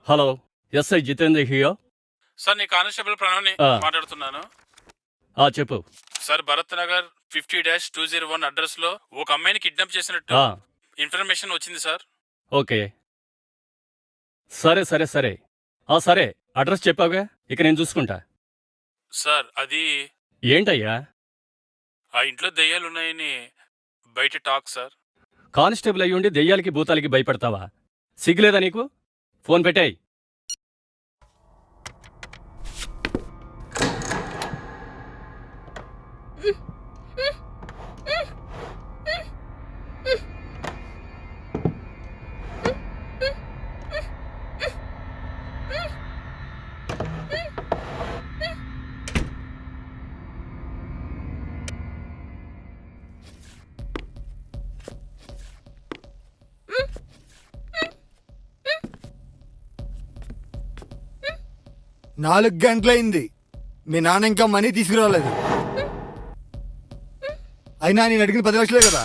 Hello, SI Jitendra here. Sir నీ constable ప్రణవ్ని ఆ. మాట్లాడుతున్నాను. చెప్పు. సార్ భరత్ నగర్ 50-201 అడ్రస్ లో ఒక అమ్మాయిని కిడ్నాప్ చేసినట్టు ఇన్ఫర్మేషన్ వచ్చింది సార్. ఓకే, సరే సరే సరే సరే, అడ్రస్ చెప్పావుగా, ఇక నేను చూసుకుంటా. సార్ అది ఏంటయ్యా? ఆ ఇంట్లో దెయ్యాలున్నాయని బయట టాక్ సార్. కానిస్టేబుల్ అయ్యుండి దెయ్యాలకి భూతాలకి భయపడతావా? సిగ్గులేదా నీకు? ఫోన్ పెట్టాయి. నాలుగు గంటలైంది, మీ నాన్న ఇంకా మనీ తీసుకురాలేదు. అయినా నేను అడిగిన 10 లక్షలే కదా.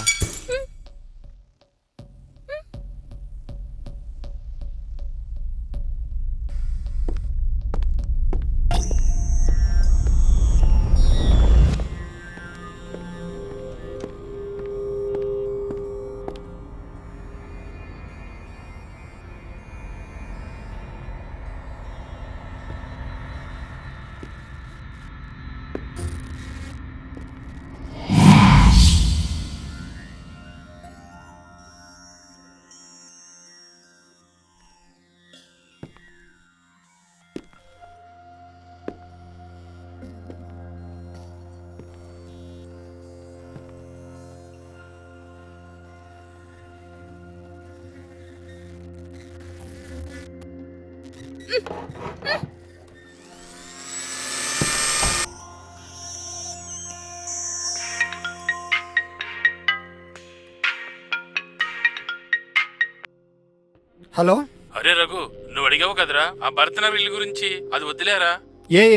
హలో. అరే రఘు, నువ్వు అడిగావు కదరా ఆ భరత్ నగర్ ఇల్లు గురించి. అది వద్దులేరా,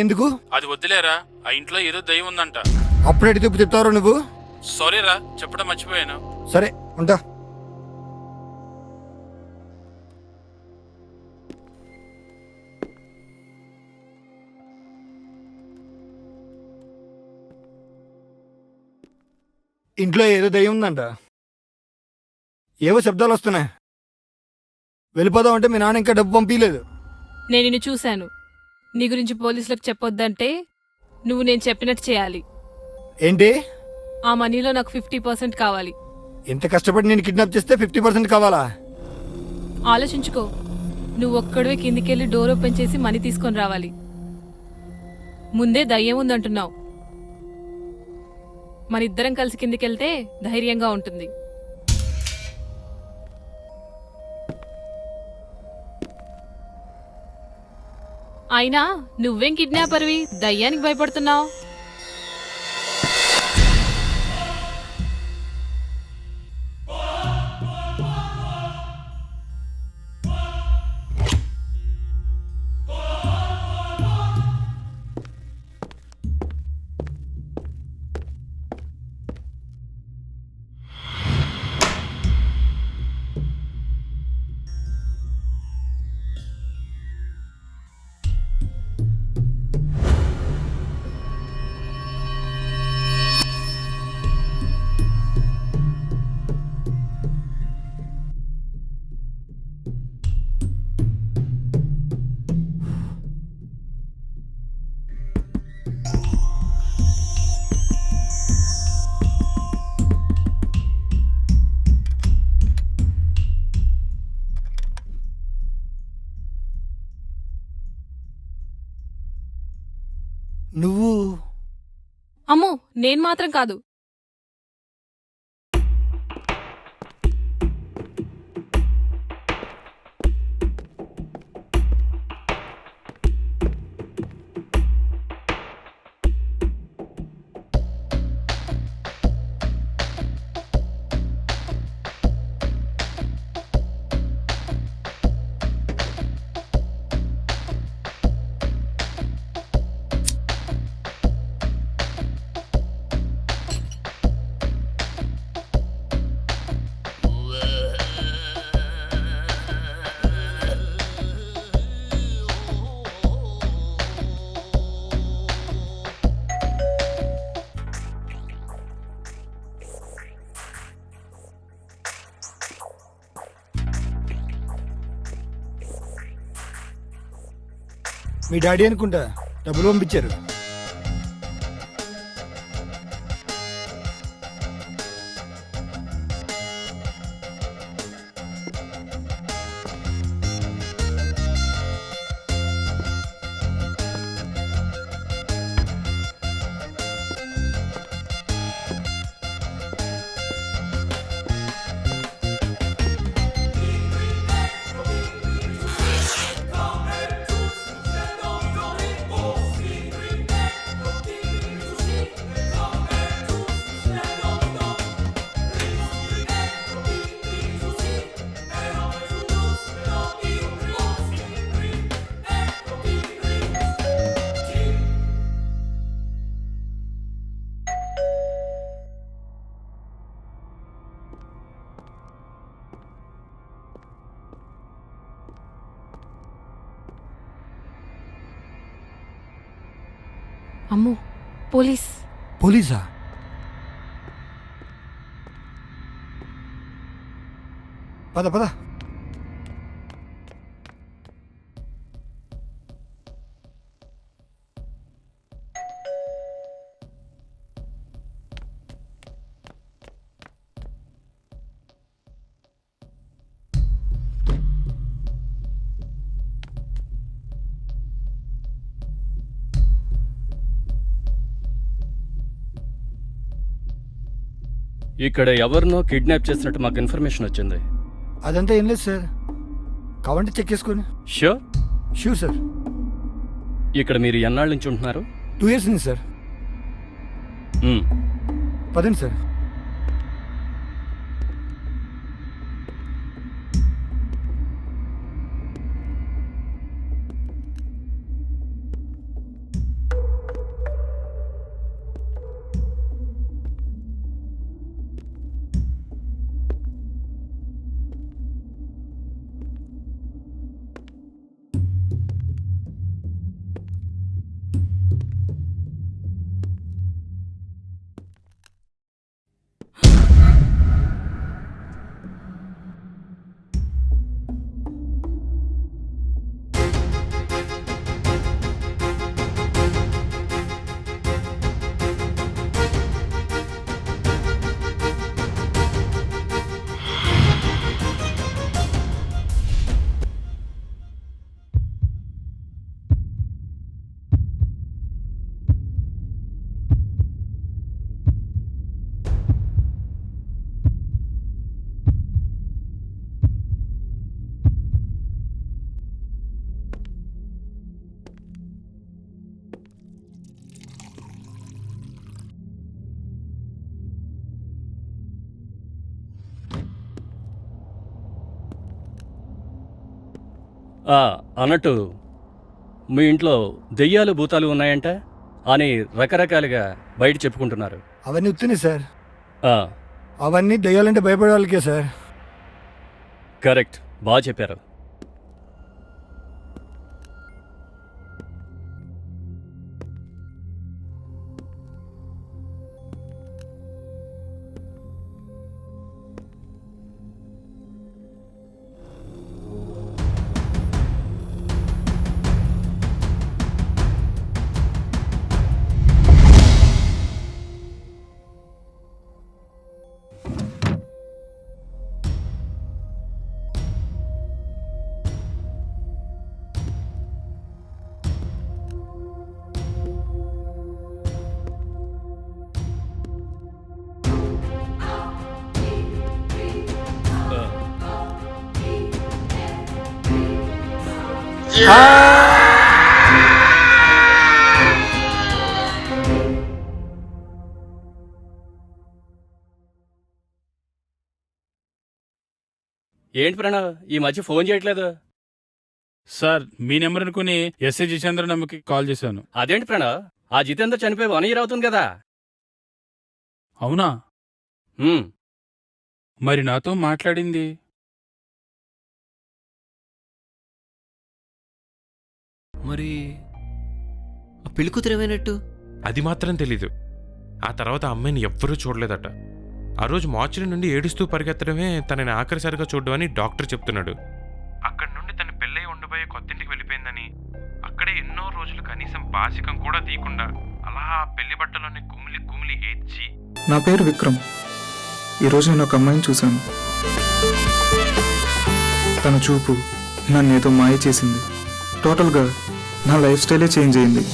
ఎందుకు? అది వద్దులేరా. ఆ ఇంట్లో ఏదో దయ్యం ఉందంట. అప్పుడేటి తిప్పు చెప్తారో నువ్వు? సారీరా, చెప్పడం మర్చిపోయాను. సరే ఉంటా. ఇంట్లో ఏదో దయ్యం ఉందంట, ఏవో శబ్దాలు వస్తున్నాయి. వెళ్ళిపోదాం అంటే మీ నాన్న ఇంకా డబ్బు పంపించలేదు. నేను నిన్ను చూశాను. నీ గురించి పోలీసులకు చెప్పొద్దంటే నువ్వు నేను చెప్పినట్టు చేయాలి. ఏంటి? ఆ మనీలో నాకు 50% కావాలి. ఎంత కష్టపడి నేను కిడ్నాప్ చేస్తే 50% కావాలా? ఆలోచించుకో. నువ్వు ఒక్కడివే కిందికెళ్ళి డోర్ ఓపెన్ చేసి మనీ తీసుకొని రావాలి. ముందే దయ్యం ఉందంటున్నావు. మనిద్దరం కలిసి కిందికెళ్తే ధైర్యంగా ఉంటుంది. అయినా నువ్వేం కిడ్నాపర్వి, దయ్యానికి భయపడుతున్నావు? నువ్వు? అమ్మో, నేను మాత్రం కాదు. మీ డాడీ అనుకుంటా డబ్బులు పంపించారు. అమ్మో, పోలీస్. పోలీసా? పద పద. ఇక్కడ ఎవరినో కిడ్నాప్ చేసినట్టు మాకు ఇన్ఫర్మేషన్ వచ్చింది. అదంతా ఏం లేదు సార్, కావాలంటే చెక్ చేసుకోండి. ష్యూర్? Sure sir. ఇక్కడ మీరు ఎన్నాళ్ళ నుంచి ఉంటున్నారు? 2 years నుంచి సార్. మ్మ్. పదండి సార్. అన్నట్టు మీ ఇంట్లో దెయ్యాలు భూతాలు ఉన్నాయంట అని రకరకాలుగా బయట చెప్పుకుంటున్నారు. అవన్నీ ఉత్తున్నాయి సార్. ఆ, అవన్నీ దయ్యాలంటే భయపడే వాళ్ళకే సార్. కరెక్ట్, బాగా చెప్పారు. ఏంటి ప్రణవ్, ఈ మధ్య ఫోన్ చేయట్లేదు? సార్ మీ నెంబర్ అనుకుని ఎస్ఐ జితేంద్ర నమ్మకి కాల్ చేశాను. అదేంటి ప్రణవ్, ఆ జితేంద్ర చనిపోయి 1 year అవుతుంది కదా? అవునా? మ్మ్. మరి నాతో మాట్లాడింది? మరి ఆ పెళ్ళికూతురు ఏమైనట్టు? అది మాత్రం తెలీదు. ఆ తర్వాత అమ్మాయిని ఎవ్వరూ చూడలేదట. ఆ రోజు మార్చిరి నుండి ఏడుస్తూ పరిగెత్తడమే తనని ఆఖరిసారిగా చూడడం అని డాక్టర్ చెప్తున్నాడు. అక్కడి నుండి తన పెళ్ళై ఉండబోయే కొత్తింటికి వెళ్ళిపోయిందని, అక్కడి అక్కడే ఎన్నో రోజులు కనీసం బాసికం కూడా తీయకుండా అలా ఆ పెళ్లి బట్టలోని కుమిలి కుమిలి ఏడ్చి నా పేరు విక్రమ్. ఈరోజు నేను ఒక అమ్మాయిని చూశాను. తన చూపు నన్ను ఏదో మాయ చేసింది. టోటల్గా నా లైఫ్ స్టైలే చేంజ్ అయింది.